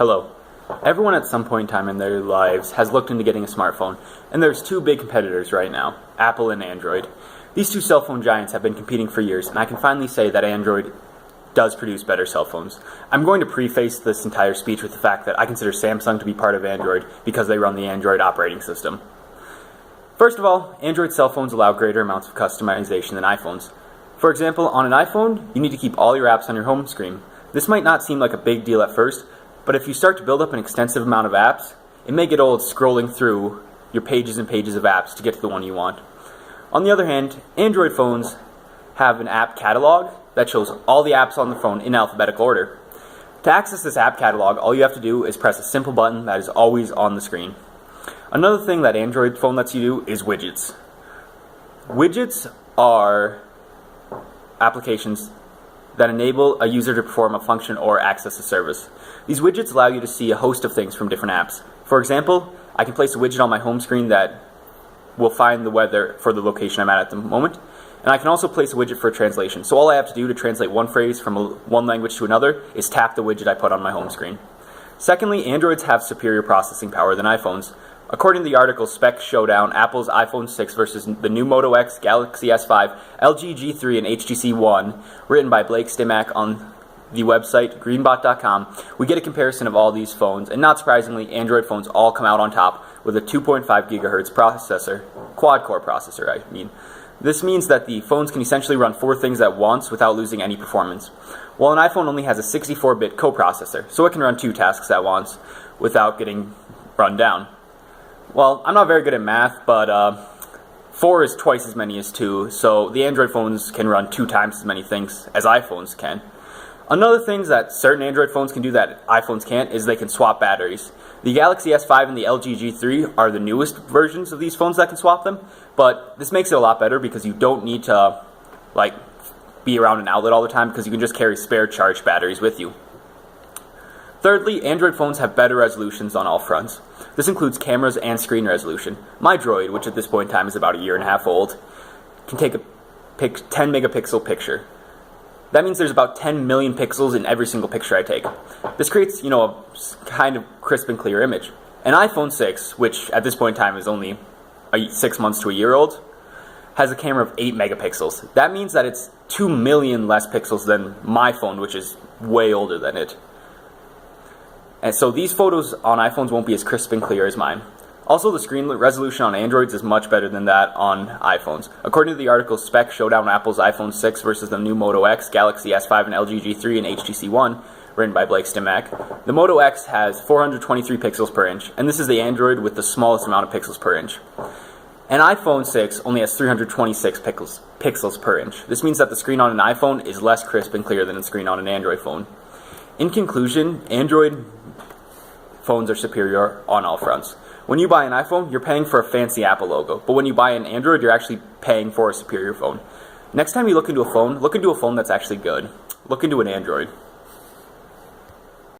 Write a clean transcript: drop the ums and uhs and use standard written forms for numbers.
Hello. Everyone at some point in time in their lives has looked into getting a smartphone, and there's two big competitors right now, Apple and Android. These two cell phone giants have been competing for years, and I can finally say that Android does produce better cell phones. I'm going to preface this entire speech with the fact that I consider Samsung to be part of Android because they run the Android operating system. First of all, Android cell phones allow greater amounts of customization than iPhones. For example, on an iPhone, you need to keep all your apps on your home screen. This might not seem like a big deal at first, but if you start to build up an extensive amount of apps, it may get old scrolling through your pages and pages of apps to get to the one you want. On the other hand, Android phones have an app catalog that shows all the apps on the phone in alphabetical order. To access this app catalog, all you have to do is press a simple button that is always on the screen. Another thing that Android phone lets you do is widgets. Widgets are applications that enable a user to perform a function or access a service. These widgets allow you to see a host of things from different apps. For example, I can place a widget on my home screen that will find the weather for the location I'm at the moment, and I can also place a widget for translation. So all I have to do to translate one phrase from one language to another is tap the widget I put on my home screen. Secondly, Androids have superior processing power than iPhones. According to the article Spec Showdown, Apple's iPhone 6 versus the new Moto X, Galaxy S5, LG G3, and HTC One, written by Blake Stimac on the website greenbot.com, we get a comparison of all these phones, and not surprisingly, Android phones all come out on top with a 2.5 gigahertz processor, quad-core processor, I mean. This means that the phones can essentially run 4 things at once without losing any performance, while an iPhone only has a 64-bit coprocessor, so it can run 2 tasks at once without getting run down. Well, I'm not very good at math, but 4 is twice as many as 2, so the Android phones can run 2 times as many things as iPhones can. Another thing that certain Android phones can do that iPhones can't is they can swap batteries. The Galaxy S5 and the LG G3 are the newest versions of these phones that can swap them, but this makes it a lot better because you don't need to be around an outlet all the time because you can just carry spare charged batteries with you. Thirdly, Android phones have better resolutions on all fronts. This includes cameras and screen resolution. My Droid, which at this point in time is about a year and a half old, can take a 10 megapixel picture. That means there's about 10 million pixels in every single picture I take. This creates, a kind of crisp and clear image. An iPhone 6, which at this point in time is only 6 months to a year old, has a camera of 8 megapixels. That means that it's 2 million less pixels than my phone, which is way older than it. And so these photos on iPhones won't be as crisp and clear as mine. Also, the screen resolution on Androids is much better than that on iPhones. According to the article Spec Showdown, Apple's iPhone 6 versus the new Moto X, Galaxy S5, and LG G3, and HTC One, written by Blake Stimac, the Moto X has 423 pixels per inch, and this is the Android with the smallest amount of pixels per inch. An iPhone 6 only has 326 pixels per inch. This means that the screen on an iPhone is less crisp and clear than the screen on an Android phone. In conclusion, Android phones are superior on all fronts. When you buy an iPhone, you're paying for a fancy Apple logo, but when you buy an Android, you're actually paying for a superior phone. Next time you look into a phone that's actually good. Look into an Android.